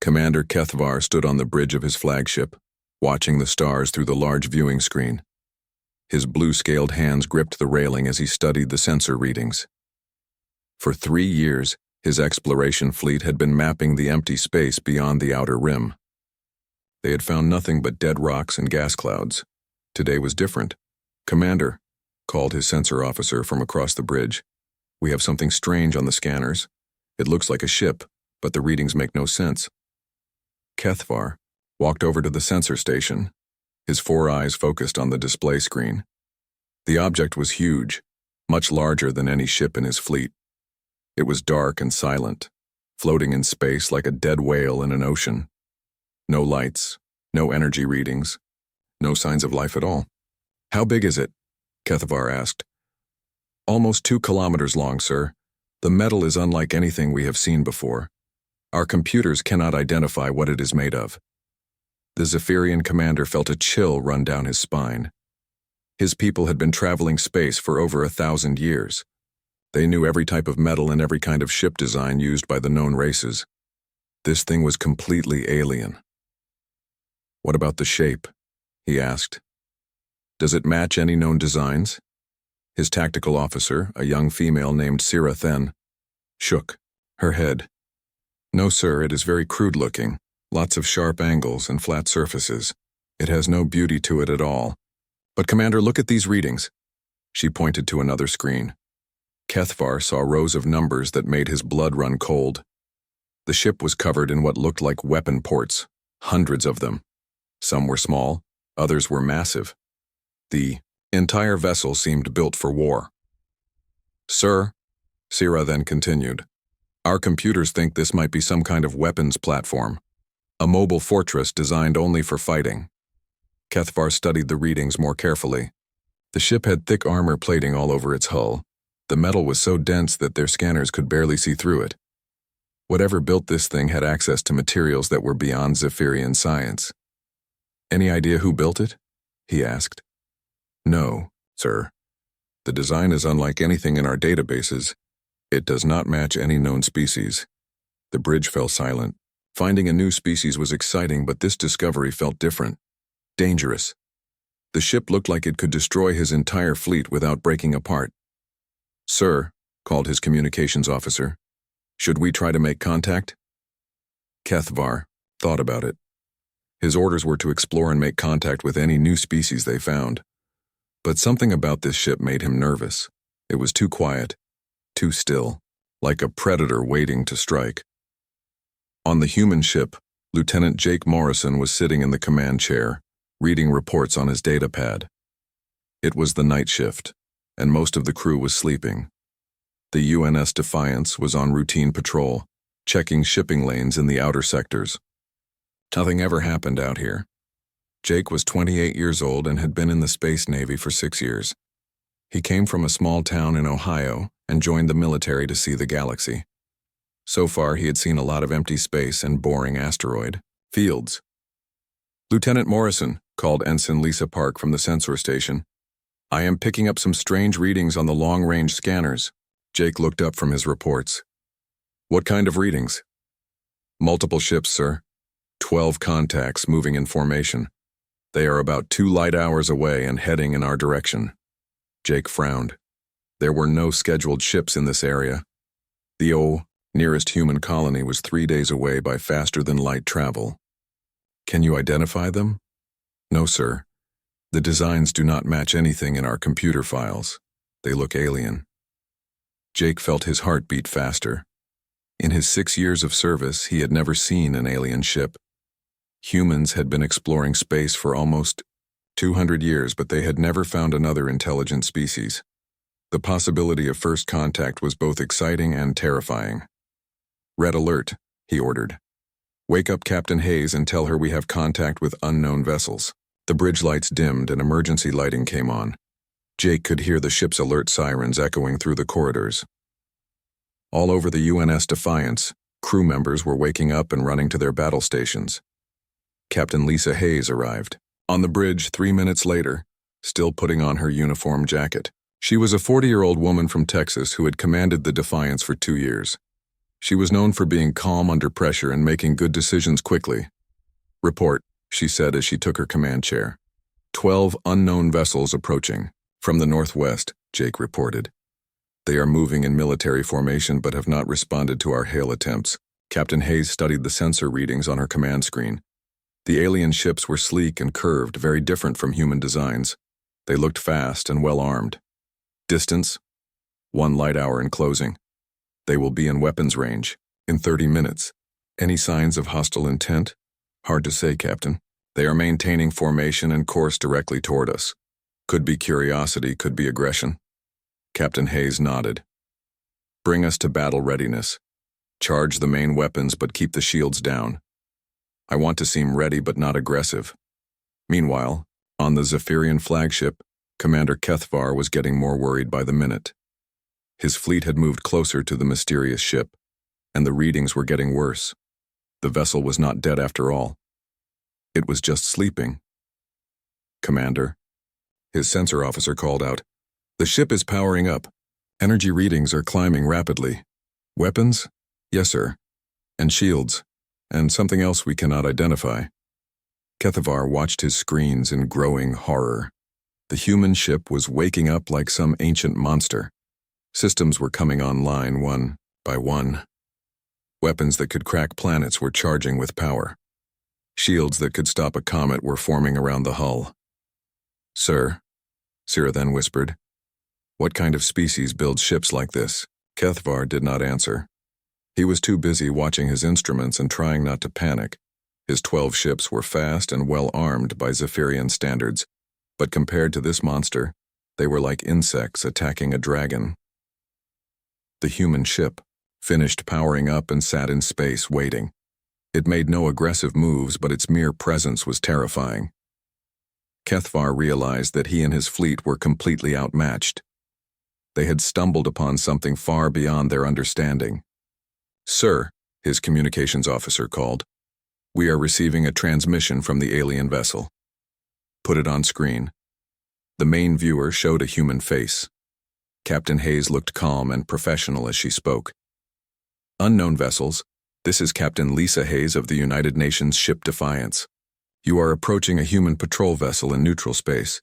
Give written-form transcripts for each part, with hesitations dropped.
Commander Kethvar stood on the bridge of his flagship, watching the stars through the large viewing screen. His blue-scaled hands gripped the railing as he studied the sensor readings. For 3 years, his exploration fleet had been mapping the empty space beyond the outer rim. They had found nothing but dead rocks and gas clouds. Today was different. "Commander," called his sensor officer from across the bridge, "we have something strange on the scanners. It looks like a ship, but the readings make no sense." Kethvar walked over to the sensor station, his 4 eyes focused on the display screen. The object was huge, much larger than any ship in his fleet. It was dark and silent, floating in space like a dead whale in an ocean. No lights, no energy readings, no signs of life at all. "How big is it?" Kethvar asked. "Almost 2 kilometers long, sir. The metal is unlike anything we have seen before. Our computers cannot identify what it is made of." The Zephyrian commander felt a chill run down his spine. His people had been traveling space for over 1,000 years. They knew every type of metal and every kind of ship design used by the known races. This thing was completely alien. "What about the shape?" he asked. "Does it match any known designs?" His tactical officer, a young female named Sira Then, shook her head. "No, sir, it is very crude-looking. Lots of sharp angles and flat surfaces. It has no beauty to it at all. But Commander, look at these readings." She pointed to another screen. Kethvar saw rows of numbers that made his blood run cold. The ship was covered in what looked like weapon ports, hundreds of them. Some were small, others were massive. The entire vessel seemed built for war. "Sir," Sira then continued, "our computers think this might be some kind of weapons platform, a mobile fortress designed only for fighting." Kethvar studied the readings more carefully. The ship had thick armor plating all over its hull. The metal was so dense that their scanners could barely see through it. Whatever built this thing had access to materials that were beyond Zephyrian science. "Any idea who built it?" he asked. "No, sir. The design is unlike anything in our databases. It does not match any known species." The bridge fell silent. Finding a new species was exciting, but this discovery felt different. Dangerous. The ship looked like it could destroy his entire fleet without breaking apart. "Sir," called his communications officer, "should we try to make contact?" Kethvar thought about it. His orders were to explore and make contact with any new species they found. But something about this ship made him nervous. It was too quiet, too still, like a predator waiting to strike. On the human ship, Lieutenant Jake Morrison was sitting in the command chair, reading reports on his datapad. It was the night shift, and most of the crew was sleeping. The UNS Defiance was on routine patrol, checking shipping lanes in the outer sectors. Nothing ever happened out here. Jake was 28 years old and had been in the Space Navy for 6 years. He came from a small town in Ohio and joined the military to see the galaxy. So far, he had seen a lot of empty space and boring asteroid fields. "Lieutenant Morrison," called Ensign Lisa Park from the sensor station, "I am picking up some strange readings on the long-range scanners." Jake looked up from his reports. "What kind of readings?" "Multiple ships, sir. 12 contacts moving in formation. They are about 2 light hours away and heading in our direction." Jake frowned. There were no scheduled ships in this area. The nearest human colony was 3 days away by faster-than-light travel. "Can you identify them?" "No, sir. The designs do not match anything in our computer files. They look alien." Jake felt his heart beat faster. In his 6 years of service, he had never seen an alien ship. Humans had been exploring space for almost 200 years, but they had never found another intelligent species. The possibility of first contact was both exciting and terrifying. "Red alert," he ordered. "Wake up Captain Hayes and tell her we have contact with unknown vessels." The bridge lights dimmed and emergency lighting came on. Jake could hear the ship's alert sirens echoing through the corridors. All over the UNS Defiance, crew members were waking up and running to their battle stations. Captain Lisa Hayes arrived. On the bridge 3 minutes later, still putting on her uniform jacket. She was a 40-year-old woman from Texas who had commanded the Defiance for 2 years. She was known for being calm under pressure and making good decisions quickly. "Report," she said as she took her command chair. 12 unknown vessels approaching. From the northwest, Jake reported. "They are moving in military formation but have not responded to our hail attempts." Captain Hayes studied the sensor readings on her command screen. The alien ships were sleek and curved, very different from human designs. They looked fast and well-armed. Distance? 1 light hour in closing. They will be in weapons range in 30 minutes. Any signs of hostile intent? Hard to say, Captain. They are maintaining formation and course directly toward us. Could be curiosity, could be aggression. Captain Hayes nodded. "Bring us to battle readiness. Charge the main weapons but keep the shields down. I want to seem ready but not aggressive." Meanwhile, on the Zephyrian flagship, Commander Kethvar was getting more worried by the minute. His fleet had moved closer to the mysterious ship, and the readings were getting worse. The vessel was not dead after all. It was just sleeping. "Commander," his sensor officer called out, "the ship is powering up. Energy readings are climbing rapidly. Weapons? Yes, sir. And shields. And something else we cannot identify." Kethavar watched his screens in growing horror. The human ship was waking up like some ancient monster. Systems were coming online one by one. Weapons that could crack planets were charging with power. Shields that could stop a comet were forming around the hull. "Sir," Sira then whispered, "what kind of species builds ships like this?" Kethvar did not answer. He was too busy watching his instruments and trying not to panic. His 12 ships were fast and well-armed by Zephyrian standards, but compared to this monster, they were like insects attacking a dragon. The human ship finished powering up and sat in space waiting. It made no aggressive moves, but its mere presence was terrifying. Kethvar realized that he and his fleet were completely outmatched. They had stumbled upon something far beyond their understanding. "Sir," his communications officer called, "we are receiving a transmission from the alien vessel." "Put it on screen." The main viewer showed a human face. Captain Hayes looked calm and professional as she spoke. "Unknown vessels, this is Captain Lisa Hayes of the United Nations ship Defiance. You are approaching a human patrol vessel in neutral space.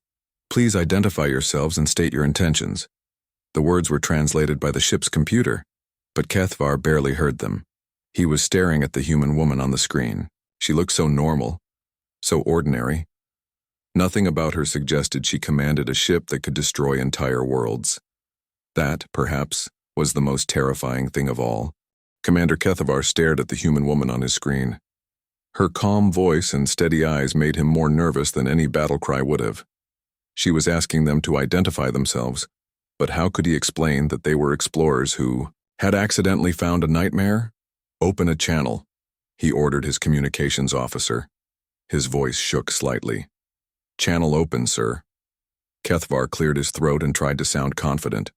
Please identify yourselves and state your intentions." The words were translated by the ship's computer, but Kethvar barely heard them. He was staring at the human woman on the screen. She looked so normal, so ordinary. Nothing about her suggested she commanded a ship that could destroy entire worlds. That, perhaps, was the most terrifying thing of all. Commander Kethvar stared at the human woman on his screen. Her calm voice and steady eyes made him more nervous than any battle cry would have. She was asking them to identify themselves, but how could he explain that they were explorers who had accidentally found a nightmare? "Open a channel," he ordered his communications officer. His voice shook slightly. "Channel open, sir." Kethvar cleared his throat and tried to sound confident.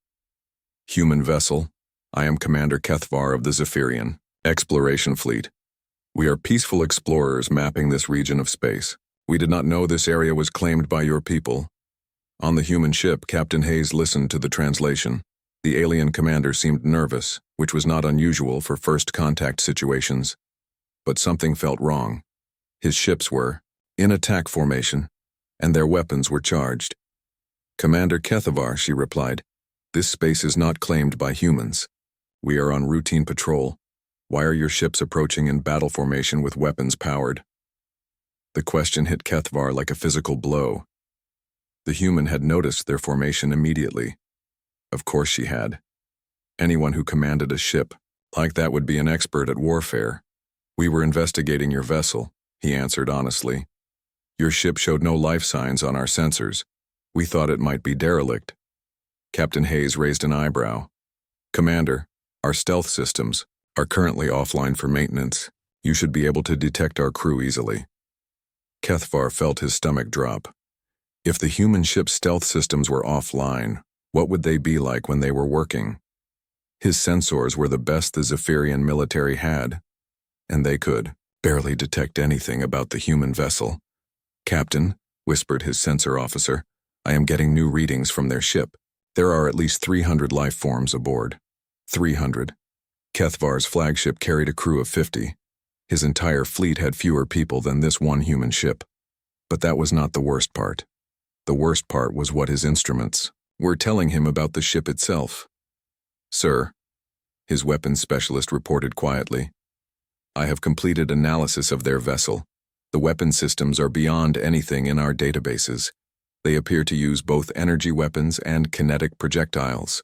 "Human vessel, I am Commander Kethvar of the Zephyrian Exploration Fleet. We are peaceful explorers mapping this region of space. We did not know this area was claimed by your people." On the human ship, Captain Hayes listened to the translation. The alien commander seemed nervous, which was not unusual for first contact situations. But something felt wrong. His ships were in attack formation, and their weapons were charged. "Commander Kethvar," she replied, "this space is not claimed by humans. We are on routine patrol. Why are your ships approaching in battle formation with weapons powered?" The question hit Kethvar like a physical blow. The human had noticed their formation immediately. Of course she had. Anyone who commanded a ship like that would be an expert at warfare. "We were investigating your vessel," he answered honestly. "Your ship showed no life signs on our sensors. We thought it might be derelict." Captain Hayes raised an eyebrow. "Commander, our stealth systems are currently offline for maintenance. You should be able to detect our crew easily." Kethvar felt his stomach drop. If the human ship's stealth systems were offline, what would they be like when they were working? His sensors were the best the Zephyrian military had, and they could barely detect anything about the human vessel. "Captain," whispered his sensor officer, "I am getting new readings from their ship. There are at least 300 life forms aboard." 300. Kethvar's flagship carried a crew of 50. His entire fleet had fewer people than this one human ship. But that was not the worst part. The worst part was what his instruments were telling him about the ship itself. "Sir," his weapons specialist reported quietly, "I have completed analysis of their vessel. The weapon systems are beyond anything in our databases. They appear to use both energy weapons and kinetic projectiles."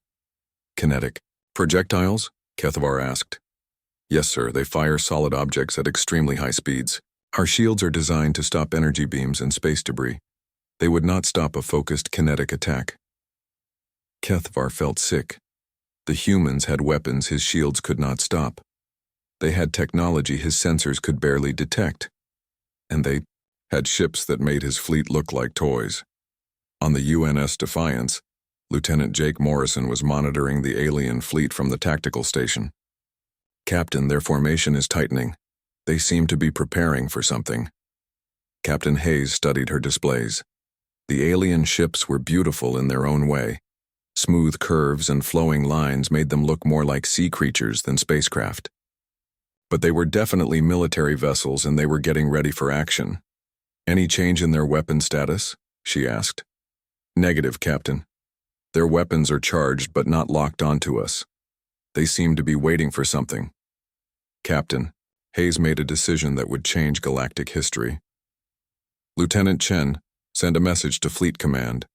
"Kinetic projectiles?" Kethvar asked. "Yes, sir. They fire solid objects at extremely high speeds. Our shields are designed to stop energy beams and space debris. They would not stop a focused kinetic attack." Kethvar felt sick. The humans had weapons his shields could not stop. They had technology his sensors could barely detect. And they had ships that made his fleet look like toys. On the UNS Defiance, Lieutenant Jake Morrison was monitoring the alien fleet from the tactical station. "Captain, their formation is tightening. They seem to be preparing for something." Captain Hayes studied her displays. The alien ships were beautiful in their own way. Smooth curves and flowing lines made them look more like sea creatures than spacecraft. But they were definitely military vessels and they were getting ready for action. "Any change in their weapon status?" she asked. "Negative, Captain. Their weapons are charged but not locked onto us. They seem to be waiting for something." "Captain, Hayes made a decision that would change galactic history. Lieutenant Chen, send a message to Fleet Command.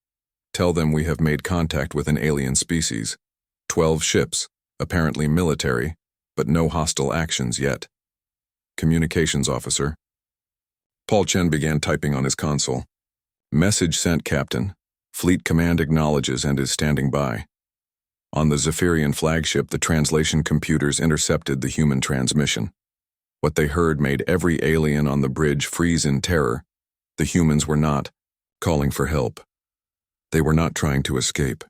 Tell them we have made contact with an alien species. 12 ships, apparently military, but no hostile actions yet." "Communications officer." Paul Chen began typing on his console. "Message sent, Captain. Fleet Command acknowledges and is standing by." On the Zephyrian flagship, the translation computers intercepted the human transmission. What they heard made every alien on the bridge freeze in terror. The humans were not calling for help. They were not trying to escape.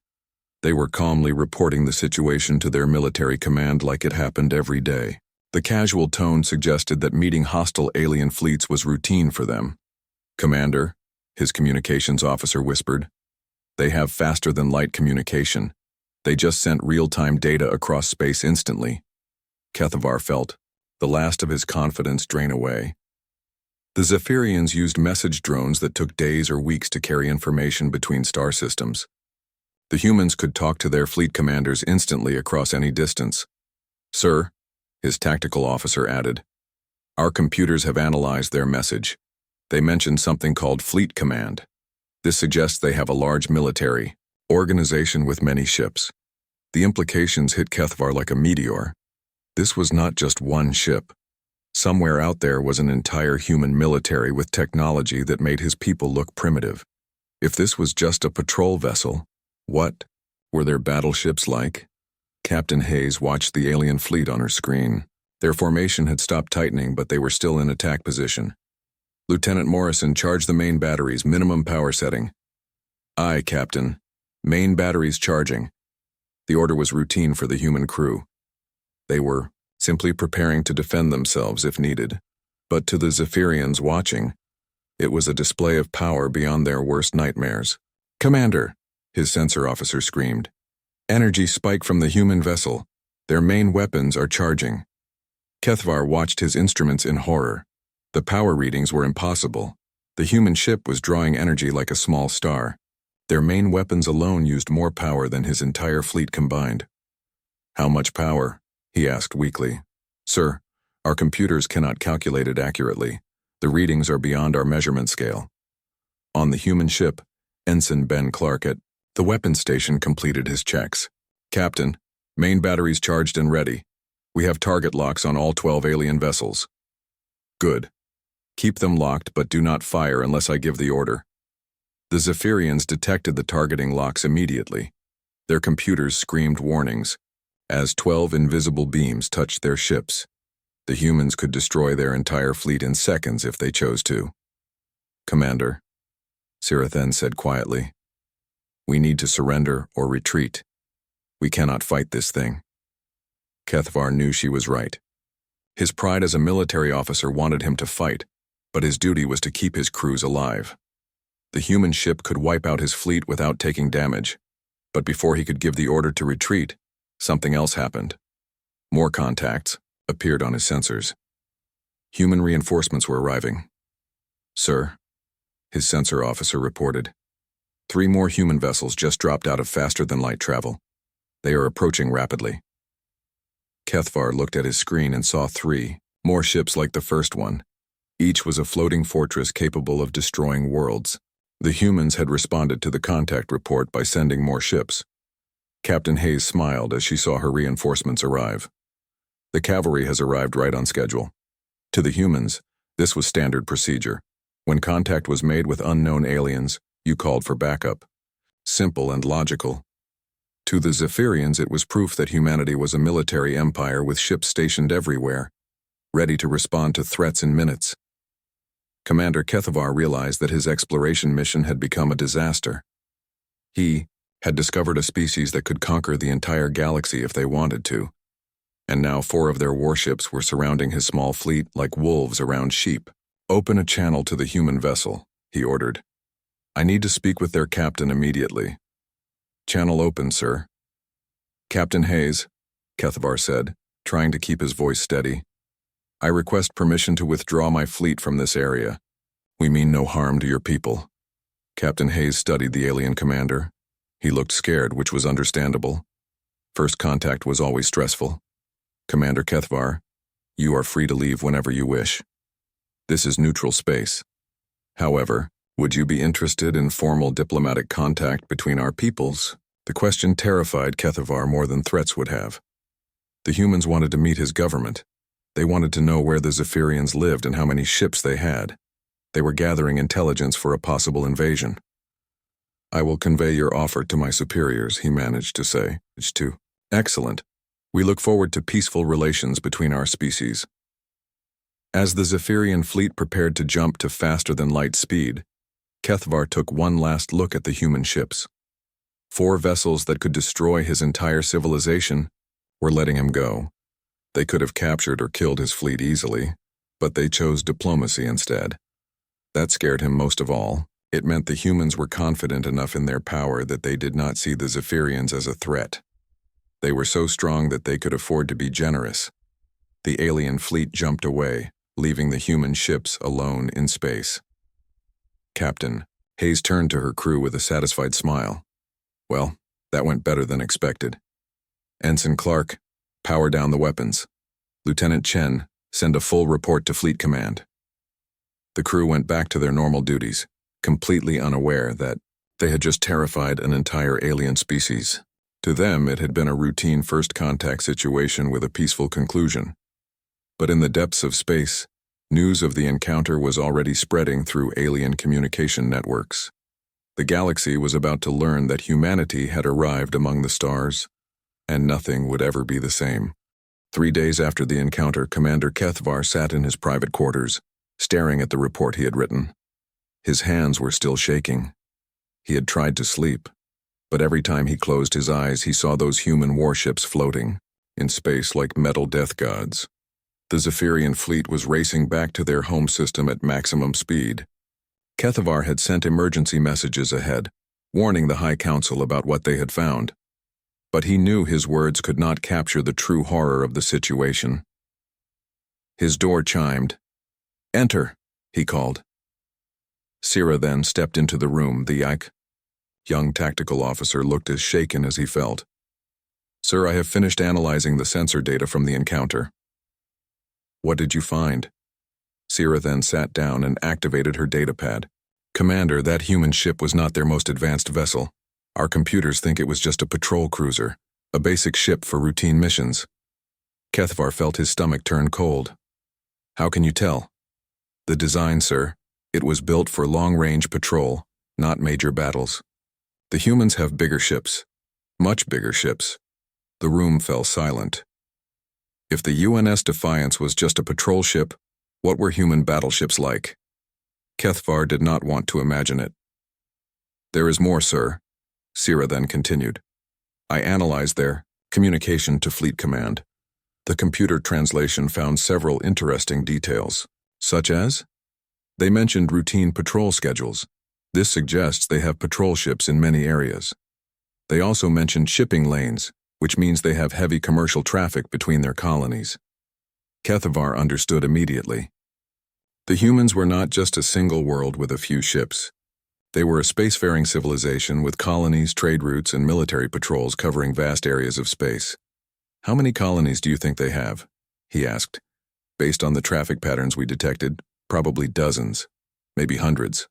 They were calmly reporting the situation to their military command like it happened every day. The casual tone suggested that meeting hostile alien fleets was routine for them. "Commander," his communications officer whispered, "they have faster-than-light communication. They just sent real-time data across space instantly." Kethvar felt the last of his confidence drain away. The Zephyrians used message drones that took days or weeks to carry information between star systems. The humans could talk to their fleet commanders instantly across any distance. "Sir," his tactical officer added, "our computers have analyzed their message. They mentioned something called Fleet Command. This suggests they have a large military organization with many ships." The implications hit Kethvar like a meteor. This was not just one ship. Somewhere out there was an entire human military with technology that made his people look primitive. If this was just a patrol vessel, what were their battleships like? Captain Hayes watched the alien fleet on her screen. Their formation had stopped tightening, but they were still in attack position. "Lieutenant Morrison, charge the main batteries, minimum power setting." "Aye, Captain. Main batteries charging." The order was routine for the human crew. They were simply preparing to defend themselves if needed. But to the Zephyrians watching, it was a display of power beyond their worst nightmares. "Commander," his sensor officer screamed. "Energy spike from the human vessel. Their main weapons are charging." Kethvar watched his instruments in horror. The power readings were impossible. The human ship was drawing energy like a small star. Their main weapons alone used more power than his entire fleet combined. "How much power?" he asked weakly. "Sir, our computers cannot calculate it accurately. The readings are beyond our measurement scale." On the human ship, Ensign Ben Clark at the weapons station completed his checks. "Captain, main batteries charged and ready. We have target locks on all 12 alien vessels." "Good. Keep them locked, but do not fire unless I give the order." The Zephyrians detected the targeting locks immediately. Their computers screamed warnings. As 12 invisible beams touched their ships, the humans could destroy their entire fleet in seconds if they chose to. "Commander," Sirathen said quietly, "we need to surrender or retreat. We cannot fight this thing." Kethvar knew she was right. His pride as a military officer wanted him to fight, but his duty was to keep his crews alive. The human ship could wipe out his fleet without taking damage, but before he could give the order to retreat, something else happened. More contacts appeared on his sensors. Human reinforcements were arriving. Sir, his sensor officer reported. 3 more human vessels just dropped out of faster-than-light travel. They are approaching rapidly. Kethvar looked at his screen and saw 3 more ships like the first one. Each was a floating fortress capable of destroying worlds. The humans had responded to the contact report by sending more ships. Captain Hayes smiled as she saw her reinforcements arrive. The cavalry has arrived right on schedule. To the humans, this was standard procedure. When contact was made with unknown aliens, you called for backup. Simple and logical. To the Zephyrians, it was proof that humanity was a military empire with ships stationed everywhere, ready to respond to threats in minutes. Commander Kethvar realized that his exploration mission had become a disaster. He had discovered a species that could conquer the entire galaxy if they wanted to, and now 4 of their warships were surrounding his small fleet like wolves around sheep. "Open a channel to the human vessel," he ordered. "I need to speak with their captain immediately." "Channel open, sir." "Captain Hayes," Kethvar said, trying to keep his voice steady. "I request permission to withdraw my fleet from this area. We mean no harm to your people." Captain Hayes studied the alien commander. He looked scared, which was understandable. First contact was always stressful. "Commander Kethvar, you are free to leave whenever you wish. This is neutral space. However, would you be interested in formal diplomatic contact between our peoples?" The question terrified Kethvar more than threats would have. The humans wanted to meet his government. They wanted to know where the Zephyrians lived and how many ships they had. They were gathering intelligence for a possible invasion. "I will convey your offer to my superiors," he managed to say. "Excellent. We look forward to peaceful relations between our species." As the Zephyrian fleet prepared to jump to faster-than-light speed, Kethvar took one last look at the human ships. 4 vessels that could destroy his entire civilization were letting him go. They could have captured or killed his fleet easily, but they chose diplomacy instead. That scared him most of all. It meant the humans were confident enough in their power that they did not see the Zephyrians as a threat. They were so strong that they could afford to be generous. The alien fleet jumped away, leaving the human ships alone in space. "Captain," Hayes turned to her crew with a satisfied smile. "Well, that went better than expected. Ensign Clark, power down the weapons. Lieutenant Chen, send a full report to Fleet Command." The crew went back to their normal duties, completely unaware that they had just terrified an entire alien species. To them, it had been a routine first contact situation with a peaceful conclusion. But in the depths of space, news of the encounter was already spreading through alien communication networks. The galaxy was about to learn that humanity had arrived among the stars, and nothing would ever be the same. 3 days after the encounter, Commander Kethvar sat in his private quarters, staring at the report he had written. His hands were still shaking. He had tried to sleep, but every time he closed his eyes, he saw those human warships floating in space like metal death gods. The Zephyrian fleet was racing back to their home system at maximum speed. Kethvar had sent emergency messages ahead, warning the High Council about what they had found. But he knew his words could not capture the true horror of the situation. His door chimed. "Enter," he called. Sira then stepped into the room. The young tactical officer looked as shaken as he felt. "Sir, I have finished analyzing the sensor data from the encounter." "What did you find?" Sira then sat down and activated her datapad. "Commander, that human ship was not their most advanced vessel. Our computers think it was just a patrol cruiser, a basic ship for routine missions." Kethvar felt his stomach turn cold. "How can you tell?" "The design, sir. It was built for long-range patrol, not major battles. The humans have bigger ships, much bigger ships." The room fell silent. If the UNS Defiance was just a patrol ship, what were human battleships like? Kethvar did not want to imagine it. "There is more, sir," Sira then continued. "I analyzed their communication to Fleet Command. The computer translation found several interesting details, such as they mentioned routine patrol schedules. This suggests they have patrol ships in many areas. They also mentioned shipping lanes, which means they have heavy commercial traffic between their colonies. Kethavar understood immediately. The humans were not just a single world with a few ships. They were a spacefaring civilization with colonies, trade routes, and military patrols covering vast areas of space. "How many colonies do you think they have?" he asked. "Based on the traffic patterns we detected, probably dozens, maybe hundreds."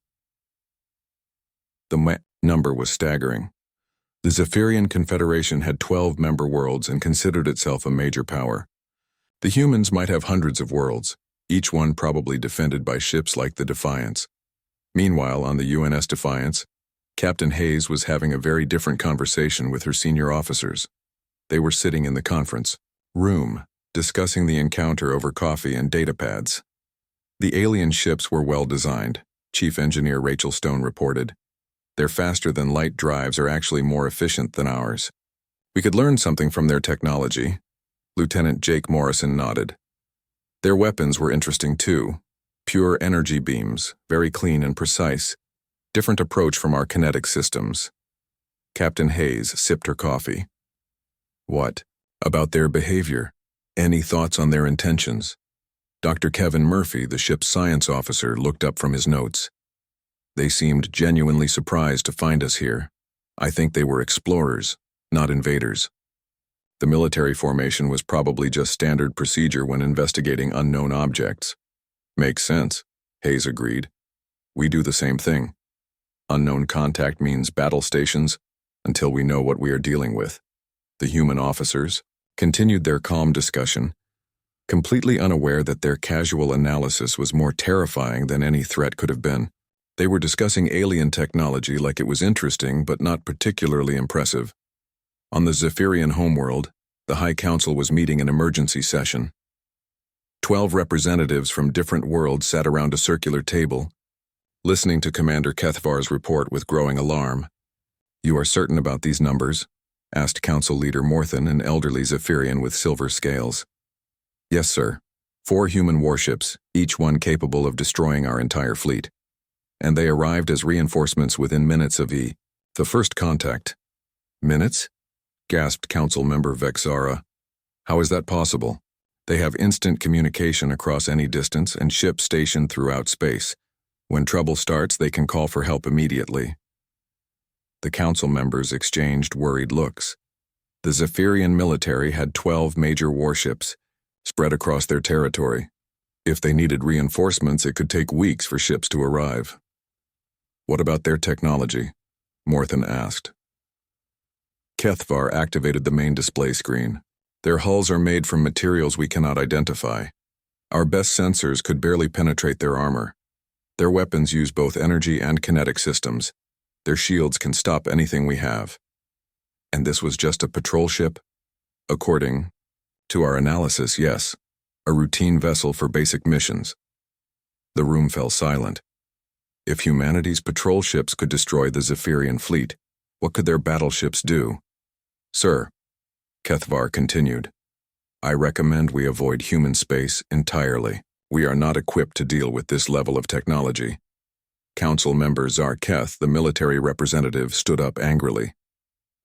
The number was staggering. The Zephyrian Confederation had 12 member worlds and considered itself a major power. The humans might have hundreds of worlds, each one probably defended by ships like the Defiance. Meanwhile, on the UNS Defiance, Captain Hayes was having a very different conversation with her senior officers. They were sitting in the conference room, discussing the encounter over coffee and datapads. The alien ships were well designed, Chief Engineer Rachel Stone reported. Their faster-than-light drives are actually more efficient than ours. We could learn something from their technology. Lieutenant Jake Morrison nodded. Their weapons were interesting too. Pure energy beams, very clean and precise. Different approach from our kinetic systems. Captain Hayes sipped her coffee. "What? About their behavior? Any thoughts on their intentions?" Dr. Kevin Murphy, the ship's science officer, looked up from his notes. "They seemed genuinely surprised to find us here. I think they were explorers, not invaders. The military formation was probably just standard procedure when investigating unknown objects." "Makes sense," Hayes agreed. "We do the same thing. Unknown contact means battle stations until we know what we are dealing with." The human officers continued their calm discussion, completely unaware that their casual analysis was more terrifying than any threat could have been. They were discussing alien technology like it was interesting but not particularly impressive. On the Zephyrian homeworld, the High Council was meeting an emergency session. 12 representatives from different worlds sat around a circular table, listening to Commander Kethavar's report with growing alarm. "You are certain about these numbers?" asked Council Leader Morthan, an elderly Zephyrian with silver scales. "Yes, sir. 4 human warships, each one capable of destroying our entire fleet. And they arrived as reinforcements within minutes of the first contact." "Minutes?" gasped Council Member Vexara. "How is that possible? They have instant communication across any distance and ships stationed throughout space. When trouble starts, they can call for help immediately." The council members exchanged worried looks. The Zephyrian military had 12 major warships, spread across their territory. If they needed reinforcements, it could take weeks for ships to arrive. "What about their technology?" Morthan asked. Kethavar activated the main display screen. "Their hulls are made from materials we cannot identify. Our best sensors could barely penetrate their armor. Their weapons use both energy and kinetic systems. Their shields can stop anything we have." "And this was just a patrol ship?" "According to our analysis, yes. A routine vessel for basic missions." The room fell silent. If humanity's patrol ships could destroy the Zephyrian fleet, what could their battleships do? "Sir," Kethavar continued, "I recommend we avoid human space entirely. We are not equipped to deal with this level of technology." Council Member Zarketh, the military representative, stood up angrily.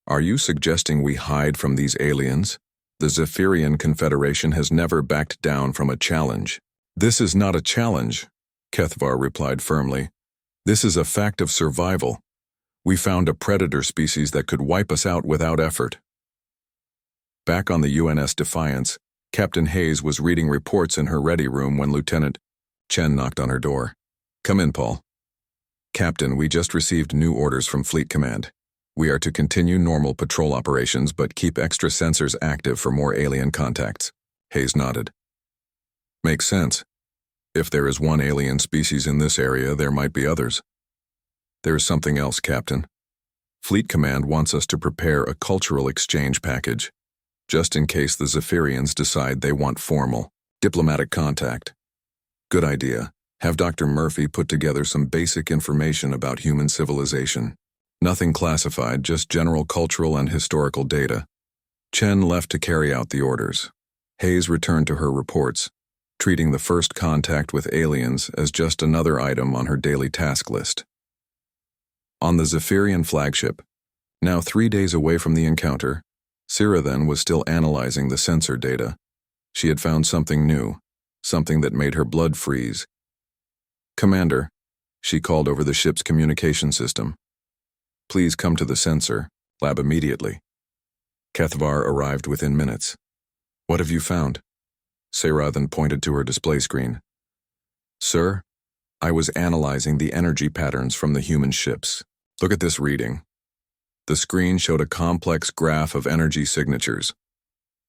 "Are you suggesting we hide from these aliens? The Zephyrian Confederation has never backed down from a challenge." "This is not a challenge," Kethavar replied firmly. "This is a fact of survival. We found a predator species that could wipe us out without effort." Back on the UNS Defiance, Captain Hayes was reading reports in her ready room when Lieutenant Chen knocked on her door. "Come in, Paul." "Captain, we just received new orders from Fleet Command. We are to continue normal patrol operations but keep extra sensors active for more alien contacts." Hayes nodded. "Makes sense. If there is one alien species in this area, there might be others." "There is something else, Captain. Fleet Command wants us to prepare a cultural exchange package, just in case the Zephyrians decide they want formal, diplomatic contact." "Good idea. Have Dr. Murphy put together some basic information about human civilization. Nothing classified, just general cultural and historical data." Chen left to carry out the orders. Hayes returned to her reports, treating the first contact with aliens as just another item on her daily task list. On the Zephyrian flagship, now 3 days away from the encounter, Sira then was still analyzing the sensor data. She had found something new, something that made her blood freeze. "Commander," she called over the ship's communication system. "Please come to the sensor lab immediately." Kethvar arrived within minutes. "What have you found?" Sira then pointed to her display screen. "Sir, I was analyzing the energy patterns from the human ships. Look at this reading." The screen showed a complex graph of energy signatures.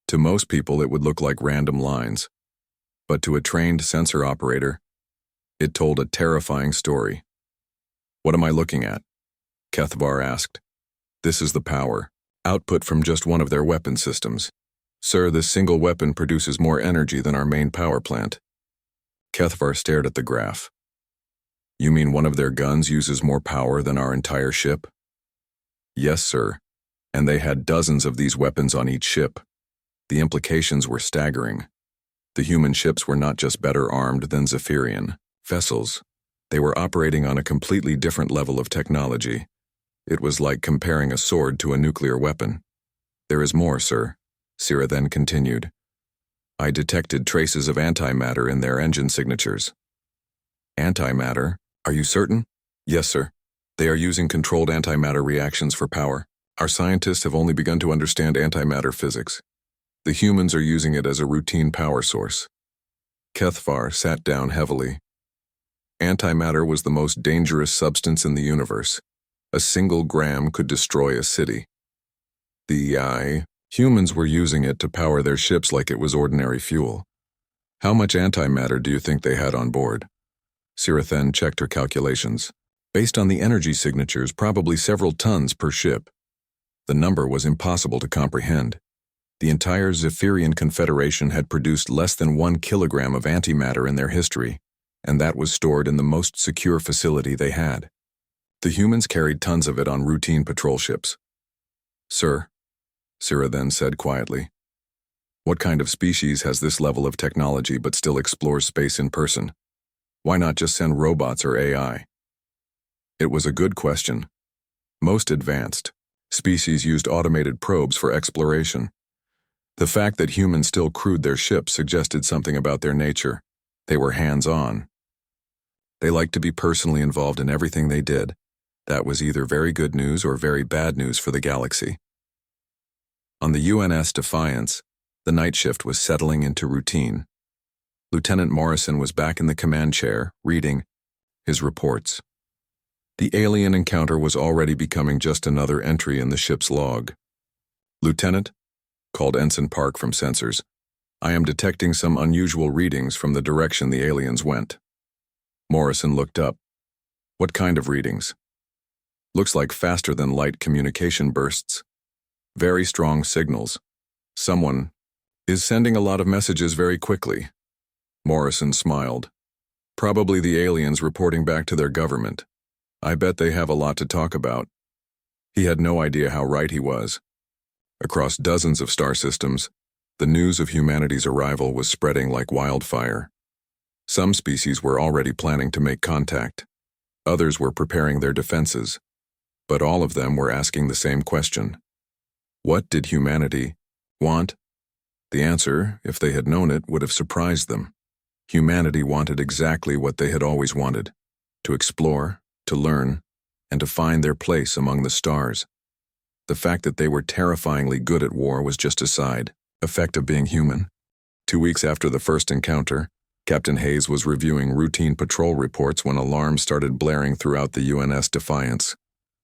To most people, it would look like random lines. But to a trained sensor operator, it told a terrifying story. "What am I looking at?" Kethvar asked. "This is the power, output from just one of their weapon systems. Sir, this single weapon produces more energy than our main power plant." Kethvar stared at the graph. "You mean one of their guns uses more power than our entire ship?" "Yes, sir, and they had dozens of these weapons on each ship. The implications were staggering. The human ships were not just better armed than Zephyrian vessels. They were operating on a completely different level of technology. It was like comparing a sword to a nuclear weapon." "There is more, sir," Sira then continued. "I detected traces of antimatter in their engine signatures." "Antimatter? Are you certain?" "Yes, sir. They are using controlled antimatter reactions for power. Our scientists have only begun to understand antimatter physics. The humans are using it as a routine power source." Kethvar sat down heavily. Antimatter was the most dangerous substance in the universe. A single gram could destroy a city. The humans were using it to power their ships like it was ordinary fuel. "How much antimatter do you think they had on board?" Sira then checked her calculations. Based on the energy signatures, probably several tons per ship. The number was impossible to comprehend. The entire Zephyrian Confederation had produced less than 1 kilogram of antimatter in their history, and that was stored in the most secure facility they had. The humans carried tons of it on routine patrol ships. "Sir," Sira then said quietly, "what kind of species has this level of technology but still explores space in person? Why not just send robots or AI?" It was a good question. Most advanced species used automated probes for exploration. The fact that humans still crewed their ships suggested something about their nature. They were hands-on. They liked to be personally involved in everything they did. That was either very good news or very bad news for the galaxy. On the UNS Defiance, the night shift was settling into routine. Lieutenant Morrison was back in the command chair, reading his reports. The alien encounter was already becoming just another entry in the ship's log. "Lieutenant," called Ensign Park from sensors, "I am detecting some unusual readings from the direction the aliens went." Morrison looked up. "What kind of readings?" "Looks like faster-than-light communication bursts. Very strong signals. Someone is sending a lot of messages very quickly." Morrison smiled. "Probably the aliens reporting back to their government. I bet they have a lot to talk about." He had no idea how right he was. Across dozens of star systems, the news of humanity's arrival was spreading like wildfire. Some species were already planning to make contact. Others were preparing their defenses. But all of them were asking the same question. What did humanity want? The answer, if they had known it, would have surprised them. Humanity wanted exactly what they had always wanted: to explore, to learn, and to find their place among the stars. The fact that they were terrifyingly good at war was just a side effect of being human. 2 weeks after the first encounter, Captain Hayes was reviewing routine patrol reports when alarms started blaring throughout the UNS Defiance.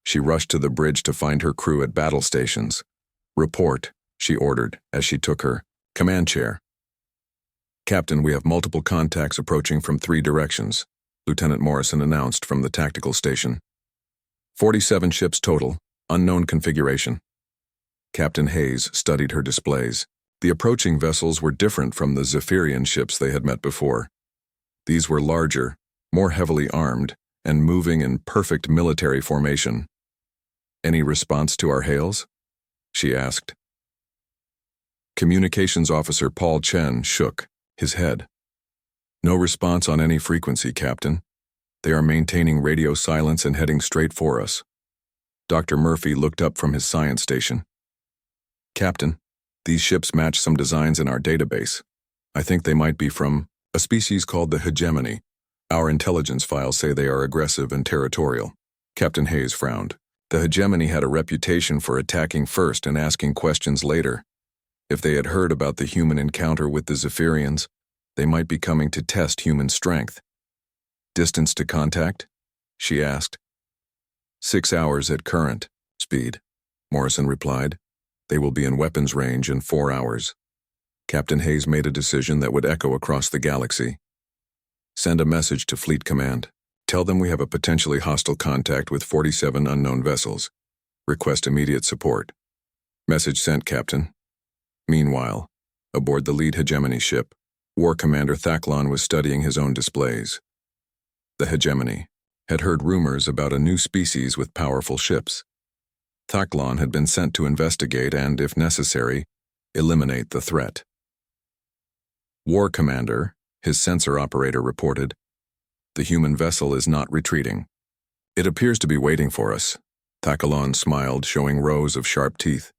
She rushed to the bridge to find her crew at battle stations. "Report," she ordered as she took her command chair. "Captain, we have multiple contacts approaching from 3 directions," Lieutenant Morrison announced from the tactical station. 47 ships total, unknown configuration. Captain Hayes studied her displays. The approaching vessels were different from the Zephyrian ships they had met before. These were larger, more heavily armed, and moving in perfect military formation. "Any response to our hails?" she asked. Communications Officer Paul Chen shook his head. "No response on any frequency, Captain. They are maintaining radio silence and heading straight for us." Dr. Murphy looked up from his science station. Captain, these ships match some designs in our database. I think they might be from a species called the hegemony. Our intelligence files say they are aggressive and territorial. Captain Hayes frowned. The hegemony had a reputation for attacking first and asking questions later. If they had heard about the human encounter with the Zephyrians, they might be coming to test human strength. Distance to contact? She asked. 6 hours at current speed, Morrison replied. They will be in weapons range in 4 hours. Captain Hayes made a decision that would echo across the galaxy. Send a message to Fleet Command. Tell them we have a potentially hostile contact with 47 unknown vessels. Request immediate support. Message sent, Captain. Meanwhile, aboard the lead hegemony ship, War Commander Thacklon was studying his own displays. The hegemony had heard rumors about a new species with powerful ships. Thacklon had been sent to investigate and, if necessary, eliminate the threat. War Commander, his sensor operator reported, the human vessel is not retreating. It appears to be waiting for us. Thacklon smiled, showing rows of sharp teeth.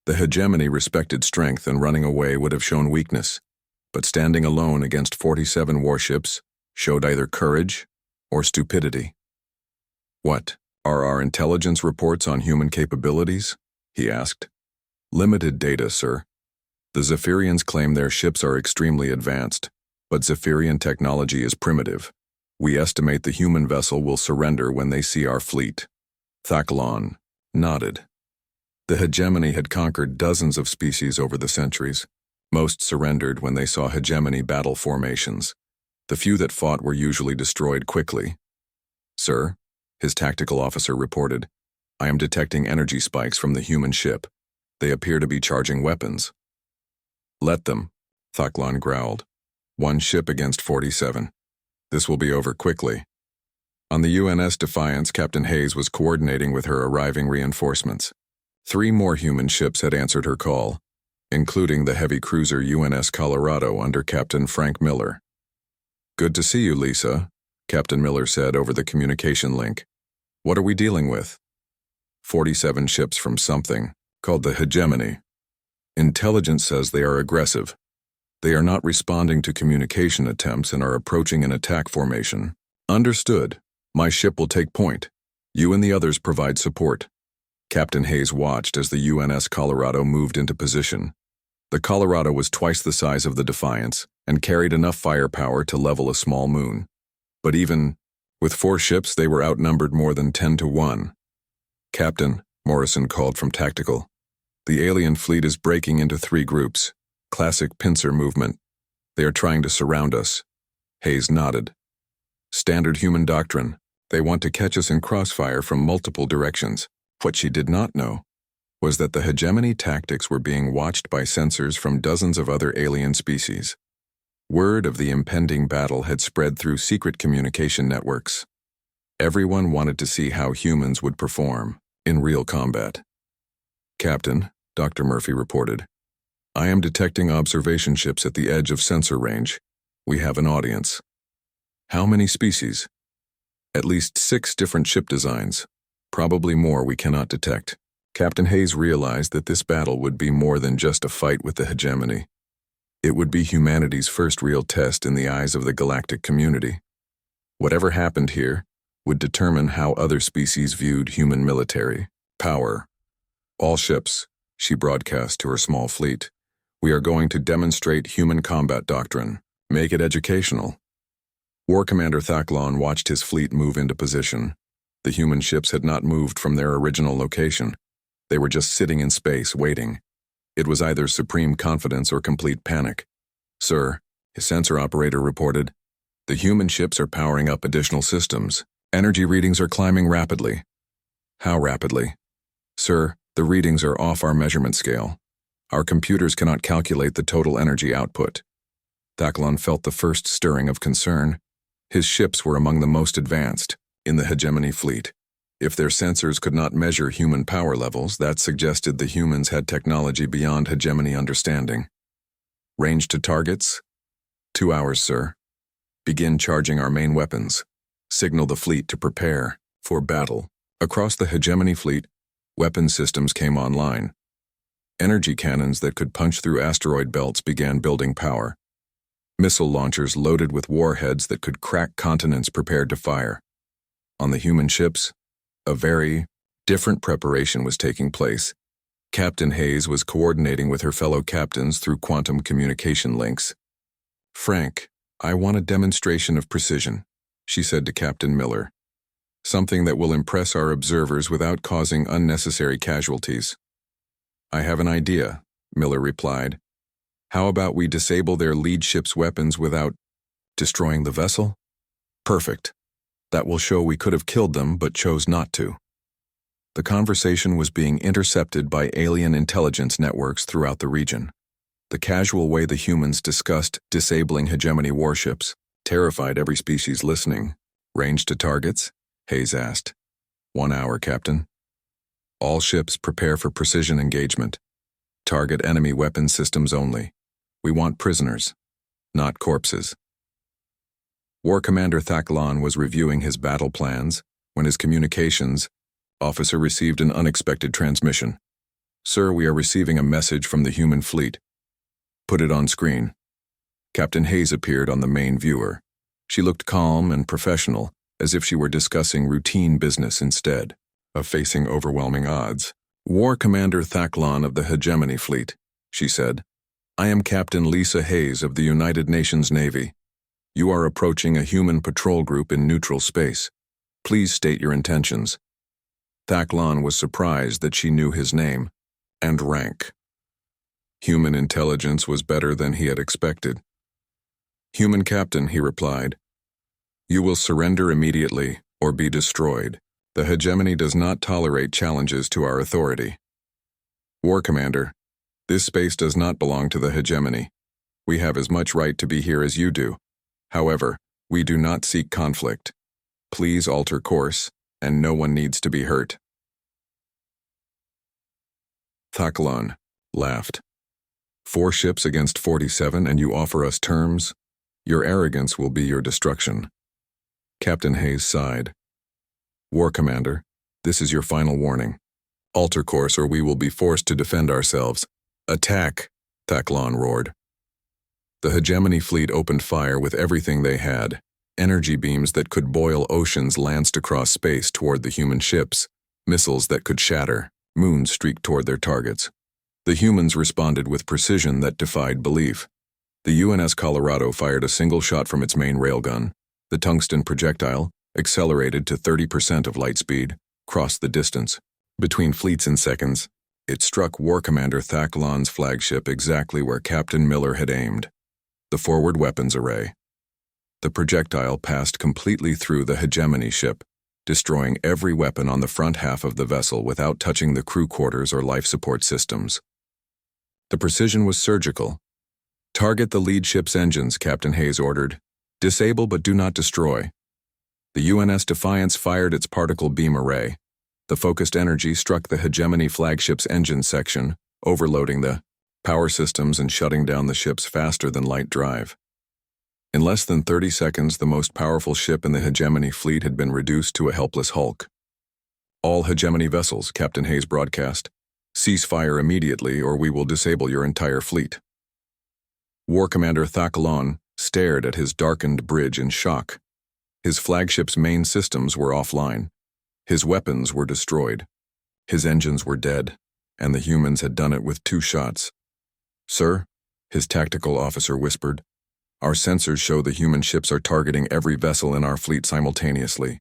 The hegemony respected strength, and running away would have shown weakness, but standing alone against 47 warships showed either courage or stupidity. What are our intelligence reports on human capabilities? He asked. Limited data, sir. The Zephyrians claim their ships are extremely advanced, but Zephyrian technology is primitive. We estimate the human vessel will surrender when they see our fleet. Thacklon nodded. The hegemony had conquered dozens of species over the centuries. Most surrendered when they saw hegemony battle formations. The few that fought were usually destroyed quickly. Sir, his tactical officer reported, I am detecting energy spikes from the human ship. They appear to be charging weapons. Let them, Thacklon growled. One ship against 47. This will be over quickly. On the UNS Defiance, Captain Hayes was coordinating with her arriving reinforcements. 3 more human ships had answered her call, including the heavy cruiser UNS Colorado under Captain Frank Miller. Good to see you, Lisa, Captain Miller said over the communication link. What are we dealing with? 47 ships from something, called the hegemony. Intelligence says they are aggressive. They are not responding to communication attempts and are approaching an attack formation. Understood. My ship will take point. You and the others provide support. Captain Hayes watched as the UNS Colorado moved into position. The Colorado was twice the size of the Defiance and carried enough firepower to level a small moon. But even with 4 ships, they were outnumbered more than 10 to 1. Captain, Morrison called from Tactical. The alien fleet is breaking into 3 groups. Classic pincer movement. They are trying to surround us. Hayes nodded. Standard human doctrine. They want to catch us in crossfire from multiple directions. What she did not know was that the hegemony tactics were being watched by sensors from dozens of other alien species. Word of the impending battle had spread through secret communication networks. Everyone wanted to see how humans would perform in real combat. Captain, Dr. Murphy reported, I am detecting observation ships at the edge of sensor range. We have an audience. How many species? At least 6 different ship designs. Probably more we cannot detect. Captain Hayes realized that this battle would be more than just a fight with the hegemony. It would be humanity's first real test in the eyes of the galactic community. Whatever happened here would determine how other species viewed human military power. All ships, she broadcast to her small fleet. We are going to demonstrate human combat doctrine. Make it educational. War Commander Thacklon watched his fleet move into position. The human ships had not moved from their original location. They were just sitting in space, waiting. It was either supreme confidence or complete panic. Sir, his sensor operator reported, the human ships are powering up additional systems. Energy readings are climbing rapidly. How rapidly? Sir, the readings are off our measurement scale. Our computers cannot calculate the total energy output. Thacklon felt the first stirring of concern. His ships were among the most advanced in the hegemony fleet. If their sensors could not measure human power levels, that suggested the humans had technology beyond hegemony understanding. Range to targets? 2 hours, sir. Begin charging our main weapons. Signal the fleet to prepare for battle. Across the hegemony fleet, weapon systems came online. Energy cannons that could punch through asteroid belts began building power. Missile launchers loaded with warheads that could crack continents prepared to fire. On the human ships, a very different preparation was taking place. Captain Hayes was coordinating with her fellow captains through quantum communication links. "Frank, I want a demonstration of precision," she said to Captain Miller. "Something that will impress our observers without causing unnecessary casualties." "I have an idea," Miller replied. "How about we disable their lead ship's weapons without destroying the vessel?" "Perfect. That will show we could have killed them but chose not to." The conversation was being intercepted by alien intelligence networks throughout the region. The casual way the humans discussed disabling hegemony warships terrified every species listening. "Range to targets?" Hayes asked. 1 hour, Captain." "All ships prepare for precision engagement. Target enemy weapon systems only. We want prisoners, not corpses." War Commander Thaklan was reviewing his battle plans when his communications officer received an unexpected transmission. "Sir, we are receiving a message from the human fleet." "Put it on screen." Captain Hayes appeared on the main viewer. She looked calm and professional, as if she were discussing routine business instead of facing overwhelming odds. "War Commander Thaklan of the Hegemony Fleet," she said. "I am Captain Lisa Hayes of the United Nations Navy. You are approaching a human patrol group in neutral space. Please state your intentions." Thaklan was surprised that she knew his name and rank. Human intelligence was better than he had expected. "Human Captain," he replied. "You will surrender immediately or be destroyed. The hegemony does not tolerate challenges to our authority." "War Commander, this space does not belong to the hegemony. We have as much right to be here as you do. However, we do not seek conflict. Please alter course, and no one needs to be hurt." Thaklan laughed. 4 ships against 47 and you offer us terms? Your arrogance will be your destruction." Captain Hayes sighed. "War Commander, this is your final warning. Alter course or we will be forced to defend ourselves." "Attack!" Thaklan roared. The hegemony fleet opened fire with everything they had. Energy beams that could boil oceans lanced across space toward the human ships. Missiles that could shatter moons streaked toward their targets. The humans responded with precision that defied belief. The UNS Colorado fired a single shot from its main railgun. The tungsten projectile, accelerated to 30% of light speed, crossed the distance. Between fleets in seconds, it struck War Commander Thaklan's flagship exactly where Captain Miller had aimed. The forward weapons array. The projectile passed completely through the hegemony ship, destroying every weapon on the front half of the vessel without touching the crew quarters or life support systems. The precision was surgical. "Target the lead ship's engines," Captain Hayes ordered. "Disable but do not destroy." The UNS Defiance fired its particle beam array. The focused energy struck the hegemony flagship's engine section, overloading the power systems and shutting down the ships faster than light drive. In less than 30 seconds, the most powerful ship in the hegemony fleet had been reduced to a helpless hulk. "All hegemony vessels," Captain Hayes broadcast. "Cease fire immediately or we will disable your entire fleet." War Commander Thaklan stared at his darkened bridge in shock. His flagship's main systems were offline. His weapons were destroyed. His engines were dead, and the humans had done it with 2 shots. "Sir," his tactical officer whispered, "our sensors show the human ships are targeting every vessel in our fleet simultaneously.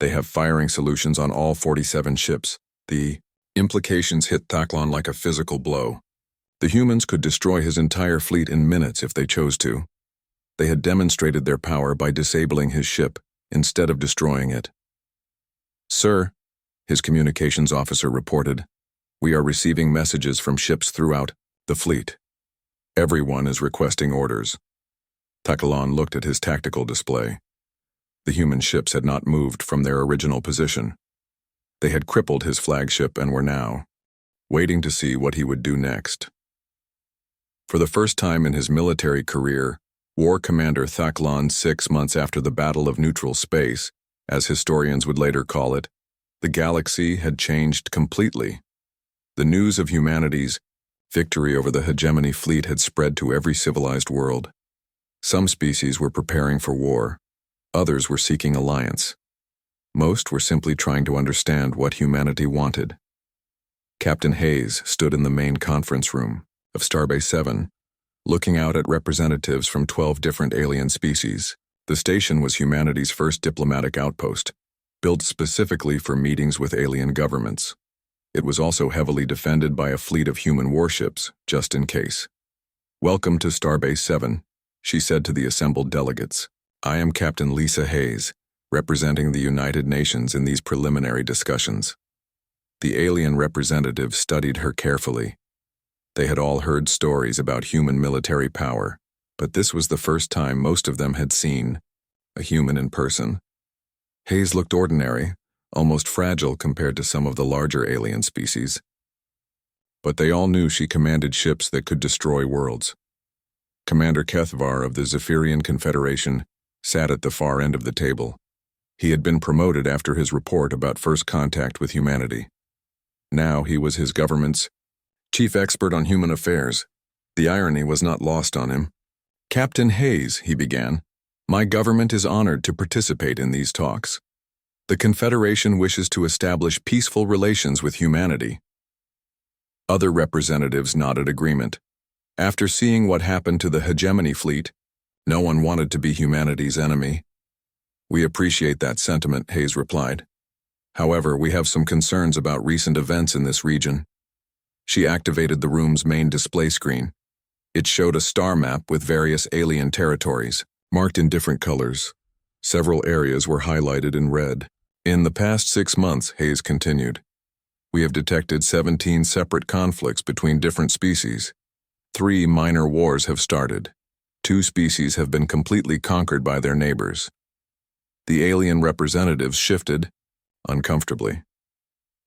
They have firing solutions on all 47 ships." The implications hit Thaklan like a physical blow. The humans could destroy his entire fleet in minutes if they chose to. They had demonstrated their power by disabling his ship instead of destroying it. "Sir," his communications officer reported, "we are receiving messages from ships throughout the fleet. Everyone is requesting orders." Thaklan looked at his tactical display. The human ships had not moved from their original position. They had crippled his flagship and were now waiting to see what he would do next. For the first time in his military career, War Commander Thaklan, 6 months after the Battle of Neutral Space, as historians would later call it, the galaxy had changed completely. The news of humanity's Victory over the hegemony fleet had spread to every civilized world. Some species were preparing for war, others were seeking alliance. Most were simply trying to understand what humanity wanted. Captain Hayes stood in the main conference room of Starbase 7, looking out at representatives from 12 different alien species. The station was humanity's first diplomatic outpost, built specifically for meetings with alien governments. It was also heavily defended by a fleet of human warships, just in case. "Welcome to Starbase 7, she said to the assembled delegates. "I am Captain Lisa Hayes, representing the United Nations in these preliminary discussions." The alien representatives studied her carefully. They had all heard stories about human military power, but this was the first time most of them had seen a human in person. Hayes looked ordinary, almost fragile compared to some of the larger alien species. But they all knew she commanded ships that could destroy worlds. Commander Kethvar of the Zephyrian Confederation sat at the far end of the table. He had been promoted after his report about first contact with humanity. Now he was his government's chief expert on human affairs. The irony was not lost on him. "Captain Hayes," he began, "my government is honored to participate in these talks. The Confederation wishes to establish peaceful relations with humanity." Other representatives nodded agreement. After seeing what happened to the hegemony fleet, no one wanted to be humanity's enemy. "We appreciate that sentiment," Hayes replied. "However, we have some concerns about recent events in this region." She activated the room's main display screen. It showed a star map with various alien territories, marked in different colors. Several areas were highlighted in red. "In the past 6 months," Hayes continued, "we have detected 17 separate conflicts between different species. 3 minor wars have started. 2 species have been completely conquered by their neighbors." The alien representatives shifted, uncomfortably.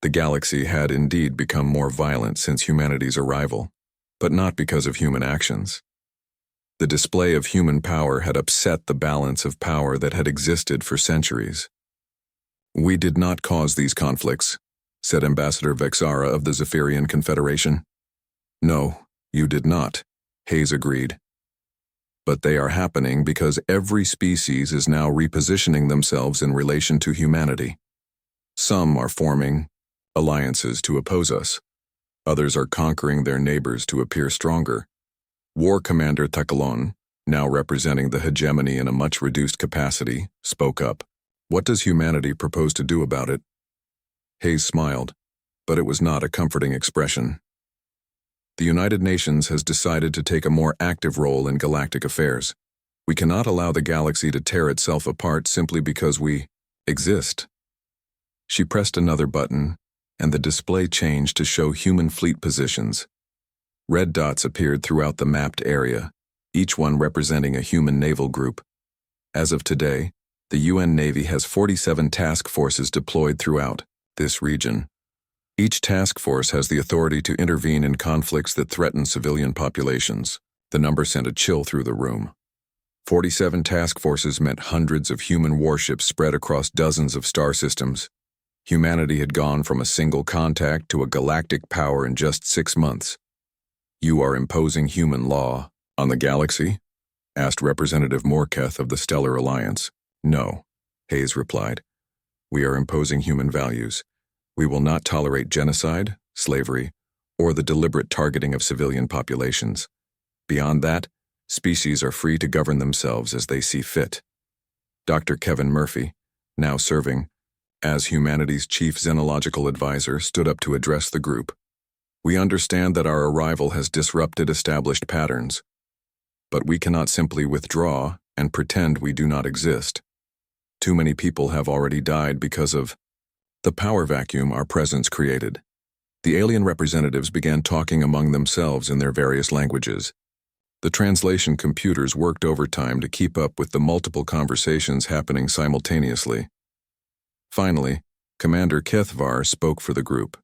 The galaxy had indeed become more violent since humanity's arrival, but not because of human actions. The display of human power had upset the balance of power that had existed for centuries. "We did not cause these conflicts," said Ambassador Vexara of the Zephyrian Confederation. "No, you did not," Hayes agreed. "But they are happening because every species is now repositioning themselves in relation to humanity. Some are forming alliances to oppose us. Others are conquering their neighbors to appear stronger." War Commander Takalon, now representing the hegemony in a much reduced capacity, spoke up. "What does humanity propose to do about it?" Hayes smiled, but it was not a comforting expression. "The United Nations has decided to take a more active role in galactic affairs. We cannot allow the galaxy to tear itself apart simply because we exist." She pressed another button, and the display changed to show human fleet positions. Red dots appeared throughout the mapped area, each one representing a human naval group. As of today, the UN Navy has 47 task forces deployed throughout this region. Each task force has the authority to intervene in conflicts that threaten civilian populations. The number sent a chill through the room. 47 task forces meant hundreds of human warships spread across dozens of star systems. Humanity had gone from a single contact to a galactic power in just 6 months. "You are imposing human law on the galaxy?" asked Representative Morketh of the Stellar Alliance. "No," Hayes replied. "We are imposing human values. We will not tolerate genocide, slavery, or the deliberate targeting of civilian populations. Beyond that, species are free to govern themselves as they see fit." Dr. Kevin Murphy, now serving as humanity's chief xenological advisor, stood up to address the group. "We understand that our arrival has disrupted established patterns, but we cannot simply withdraw and pretend we do not exist. Too many people have already died because of the power vacuum our presence created." The alien representatives began talking among themselves in their various languages. The translation computers worked overtime to keep up with the multiple conversations happening simultaneously. Finally, Commander Kethvar spoke for the group.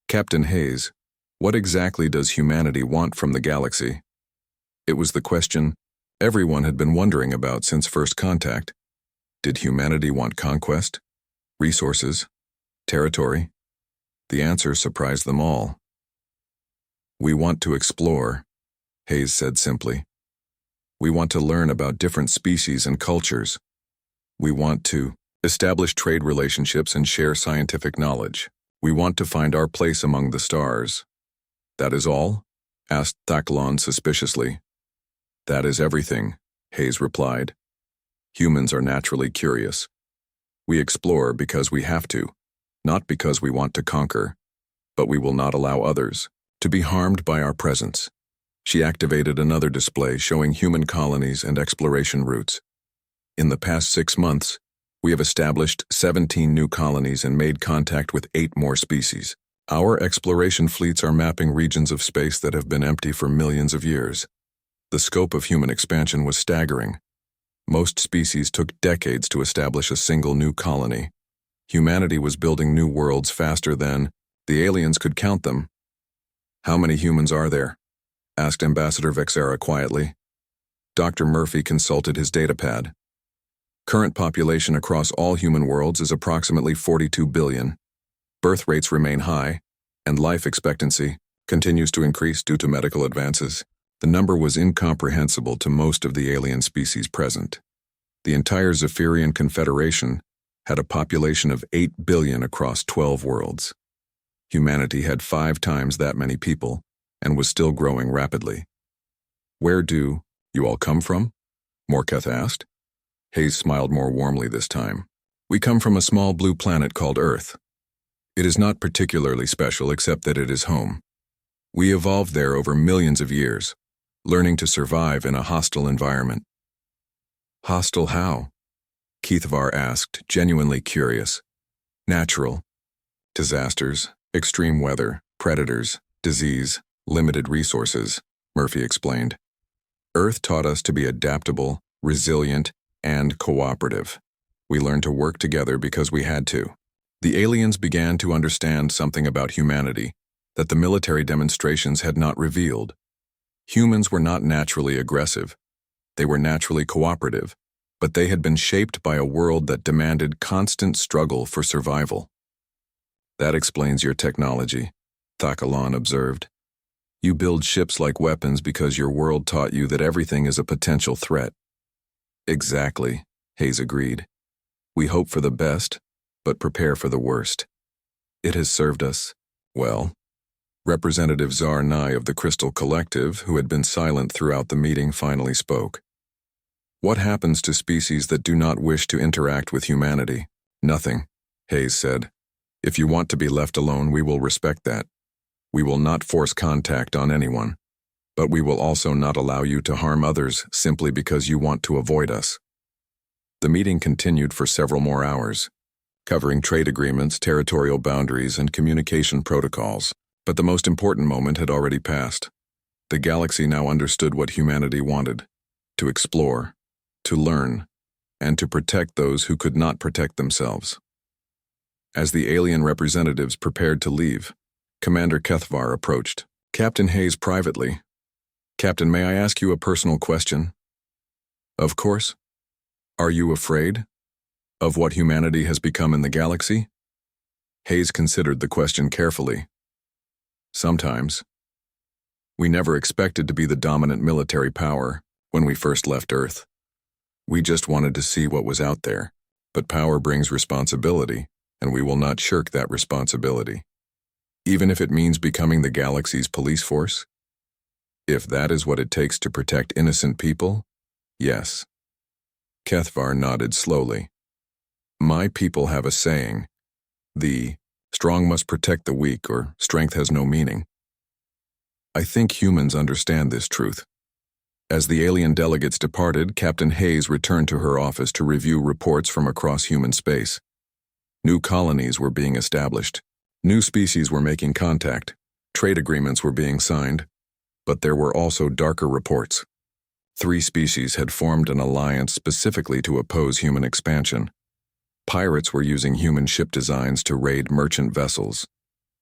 "Captain Hayes, what exactly does humanity want from the galaxy?" It was the question everyone had been wondering about since first contact. Did humanity want conquest? Resources? Territory? The answer surprised them all. We want to explore, Hayes said simply. We want to learn about different species and cultures. We want to establish trade relationships and share scientific knowledge. We want to find our place among the stars. That is all? Asked Thakkalon suspiciously. That is everything, Hayes replied. Humans are naturally curious. We explore because we have to, not because we want to conquer, but we will not allow others to be harmed by our presence. She activated another display showing human colonies and exploration routes. In the past 6 months, we have established 17 new colonies and made contact with 8 more species. Our exploration fleets are mapping regions of space that have been empty for millions of years. The scope of human expansion was staggering. Most species took decades to establish a single new colony. Humanity was building new worlds faster than the aliens could count them. How many humans are there? Asked Ambassador Vexera quietly. Dr. Murphy consulted his datapad. Current population across all human worlds is approximately 42 billion. Birth rates remain high, and life expectancy continues to increase due to medical advances. The number was incomprehensible to most of the alien species present. The entire Zephyrian Confederation had a population of 8 billion across 12 worlds. Humanity had 5 times that many people and was still growing rapidly. Where do you all come from? Morketh asked. Hayes smiled more warmly this time. We come from a small blue planet called Earth. It is not particularly special except that it is home. We evolved there over millions of years, learning to survive in a hostile environment. Hostile how? Keithvar asked, genuinely curious. Natural. Disasters, extreme weather, predators, disease, limited resources, Murphy explained. Earth taught us to be adaptable, resilient, and cooperative. We learned to work together because we had to. The aliens began to understand something about humanity that the military demonstrations had not revealed. Humans were not naturally aggressive. They were naturally cooperative, but they had been shaped by a world that demanded constant struggle for survival. That explains your technology, Thakkalon observed. You build ships like weapons because your world taught you that everything is a potential threat. Exactly, Hayes agreed. We hope for the best, but prepare for the worst. It has served us well. Representative Zar Nai of the Crystal Collective, who had been silent throughout the meeting, finally spoke. What happens to species that do not wish to interact with humanity? Nothing, Hayes said. If you want to be left alone, we will respect that. We will not force contact on anyone. But we will also not allow you to harm others simply because you want to avoid us. The meeting continued for several more hours, covering trade agreements, territorial boundaries, and communication protocols. But the most important moment had already passed. The galaxy now understood what humanity wanted: to explore, to learn, and to protect those who could not protect themselves. As the alien representatives prepared to leave, Commander Kethvar approached Captain Hayes privately. Captain, may I ask you a personal question? Of course. Are you afraid of what humanity has become in the galaxy? Hayes considered the question carefully. Sometimes. We never expected to be the dominant military power when we first left Earth. We just wanted to see what was out there, but power brings responsibility, and we will not shirk that responsibility. Even if it means becoming the galaxy's police force? If that is what it takes to protect innocent people, yes. Kethvar nodded slowly. My people have a saying, the strong must protect the weak, or strength has no meaning. I think humans understand this truth. As the alien delegates departed, Captain Hayes returned to her office to review reports from across human space. New colonies were being established. New species were making contact. Trade agreements were being signed. But there were also darker reports. 3 species had formed an alliance specifically to oppose human expansion. Pirates were using human ship designs to raid merchant vessels.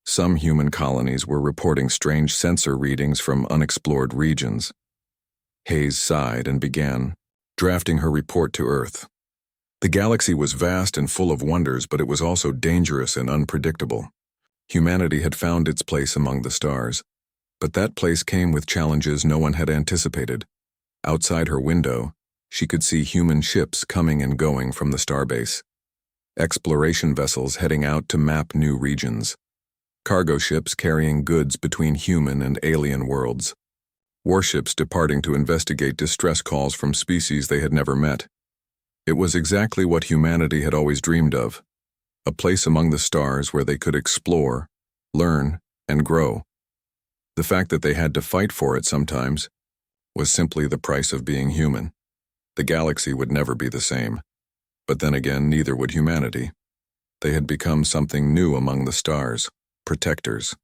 Some human colonies were reporting strange sensor readings from unexplored regions. Hayes sighed and began drafting her report to Earth. The galaxy was vast and full of wonders, but it was also dangerous and unpredictable. Humanity had found its place among the stars, But that place came with challenges no one had anticipated. Outside her window, she could see human ships coming and going from the starbase. Exploration vessels heading out to map new regions. Cargo ships carrying goods between human and alien worlds. Warships departing to investigate distress calls from species they had never met. It was exactly what humanity had always dreamed of. A place among the stars where they could explore, learn, and grow. The fact that they had to fight for it sometimes was simply the price of being human. The galaxy would never be the same. But then again, neither would humanity. They had become something new among the stars, protectors.